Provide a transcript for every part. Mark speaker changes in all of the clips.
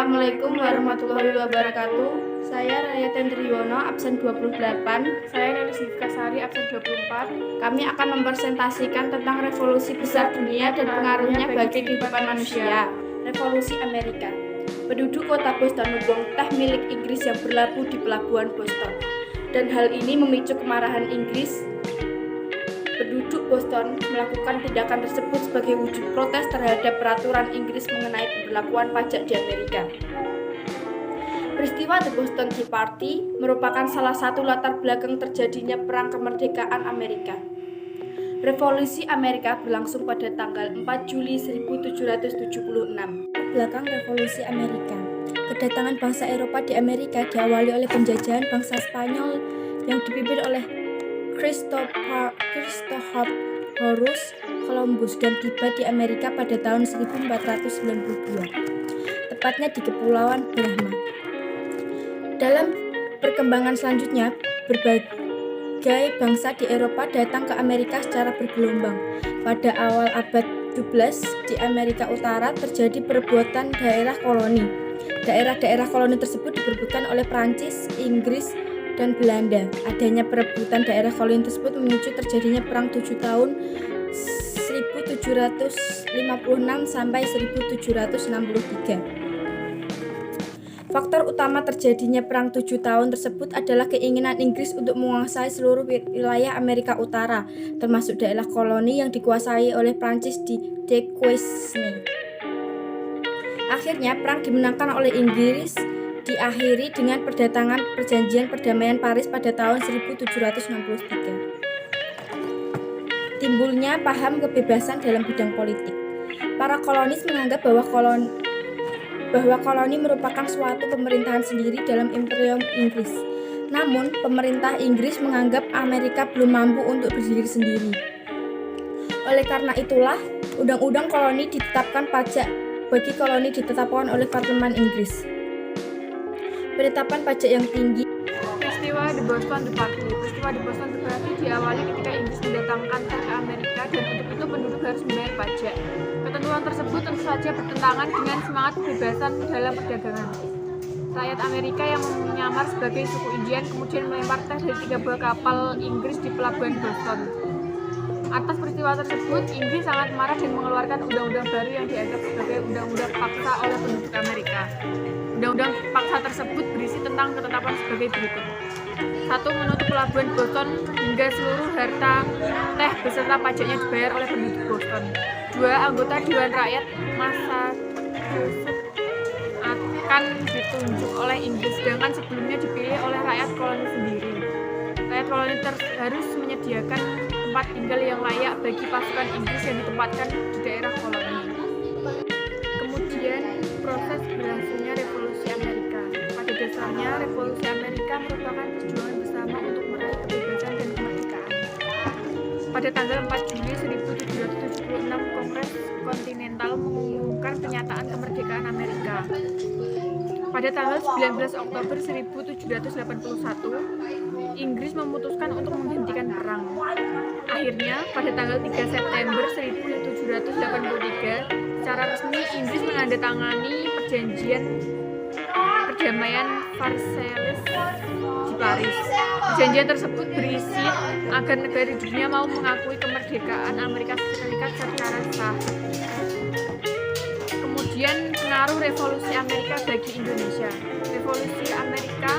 Speaker 1: Assalamualaikum warahmatullahi wabarakatuh. Saya Raya Tendriono, absen 28.
Speaker 2: Saya Nelis Sari, absen 24.
Speaker 1: Kami akan mempresentasikan tentang revolusi besar dunia dan pengaruhnya bagi kehidupan manusia. Revolusi Amerika. Penduduk kota Boston membuang teh milik Inggris yang berlabuh di pelabuhan Boston. Dan hal ini memicu kemarahan Inggris. Penduduk Boston melakukan tindakan tersebut sebagai wujud protes terhadap peraturan Inggris mengenai pemberlakuan pajak di Amerika. Peristiwa The Boston Tea Party merupakan salah satu latar belakang terjadinya perang kemerdekaan Amerika. Revolusi Amerika berlangsung pada tanggal 4 Juli 1776.
Speaker 3: Belakang Revolusi Amerika. Kedatangan bangsa Eropa di Amerika diawali oleh penjajahan bangsa Spanyol yang dipimpin oleh Christopher Columbus dan tiba di Amerika pada tahun 1492, tepatnya di Kepulauan Brahma. Dalam perkembangan selanjutnya, berbagai bangsa di Eropa datang ke Amerika secara bergelombang. Pada awal abad 12 di Amerika Utara terjadi perebutan daerah koloni. Daerah-daerah koloni tersebut diperebutkan oleh Prancis, Inggris, dan Belanda. Adanya perebutan daerah koloni tersebut memicu terjadinya perang 7 tahun 1756 sampai 1763. Faktor utama terjadinya perang 7 tahun tersebut adalah keinginan Inggris untuk menguasai seluruh wilayah Amerika Utara, termasuk daerah koloni yang dikuasai oleh Prancis di Duquesne. Akhirnya perang dimenangkan oleh Inggris diakhiri dengan perjanjian perdamaian Paris pada tahun 1763. Timbulnya paham kebebasan dalam bidang politik. Para kolonis menganggap bahwa koloni merupakan suatu pemerintahan sendiri dalam Imperium Inggris. Namun, pemerintah Inggris menganggap Amerika belum mampu untuk berdiri sendiri. Oleh karena itulah, undang-undang koloni ditetapkan pajak bagi koloni ditetapkan oleh Parlemen Inggris. Penetapan pajak yang tinggi.
Speaker 2: Peristiwa The Boston Tea Party. Peristiwa The Boston Tea Party diawali ketika Inggris mendatangkan teh ke Amerika dan untuk itu penduduk harus membayar pajak. Ketentuan tersebut tentu saja bertentangan dengan semangat kebebasan dalam perdagangan. Rakyat Amerika yang menyamar sebagai suku Indian kemudian melempar teh dari 3 buah kapal Inggris di pelabuhan Boston. Atas peristiwa tersebut, Inggris sangat marah dan mengeluarkan undang-undang baru yang dianggap sebagai undang-undang paksa oleh penduduk Amerika. Undang-undang paksa tersebut berisi tentang ketetapan sebagai berikut. 1. Menutup pelabuhan Boston hingga seluruh harta teh beserta pajaknya dibayar oleh penduduk Boston. 2. Anggota Dewan Rakyat Massachusetts akan ditunjuk oleh Inggris, sedangkan sebelumnya dipilih oleh rakyat koloni sendiri. Rakyat koloni harus menyediakan tempat tinggal yang layak bagi pasukan Inggris yang ditempatkan di daerah koloni. Kemudian, proses berlangsungnya Revolusi Amerika. Pada dasarnya, Revolusi Amerika merupakan perjuangan bersama untuk meraih kebebasan dan kemerdekaan. Pada tanggal 4 Juli 1776, Kongres Kontinental mengumumkan pernyataan kemerdekaan Amerika. Pada tanggal 19 Oktober 1781, Inggris memutuskan untuk menghentikan perang. Akhirnya, pada tanggal 3 September 1783, secara resmi Inggris menandatangani perjanjian perdamaian Versailles di Paris. Perjanjian tersebut berisi agar negara di dunia mau mengakui kemerdekaan Amerika Serikat secara sah. Kemudian pengaruh Revolusi Amerika bagi Indonesia. Revolusi Amerika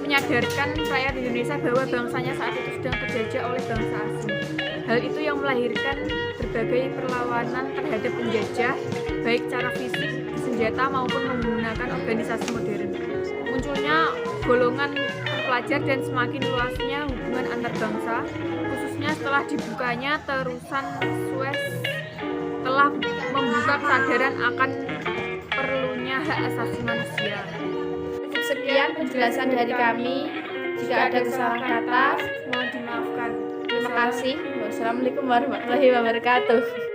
Speaker 2: menyadarkan rakyat Indonesia bahwa bangsanya saat itu sedang terjajah oleh bangsa asing. Hal itu yang melahirkan berbagai perlawanan terhadap penjajah, baik secara fisik, senjata maupun menggunakan organisasi modern. Munculnya golongan pelajar dan semakin luasnya hubungan antar bangsa, khususnya setelah dibukanya terusan Suez, telah membuka kesadaran akan perlunya hak asasi manusia.
Speaker 1: Sekian penjelasan dari kami. Jika ada kesalahan kata,
Speaker 2: mohon dimaafkan.
Speaker 1: terima kasih. Wassalamualaikum warahmatullahi wabarakatuh.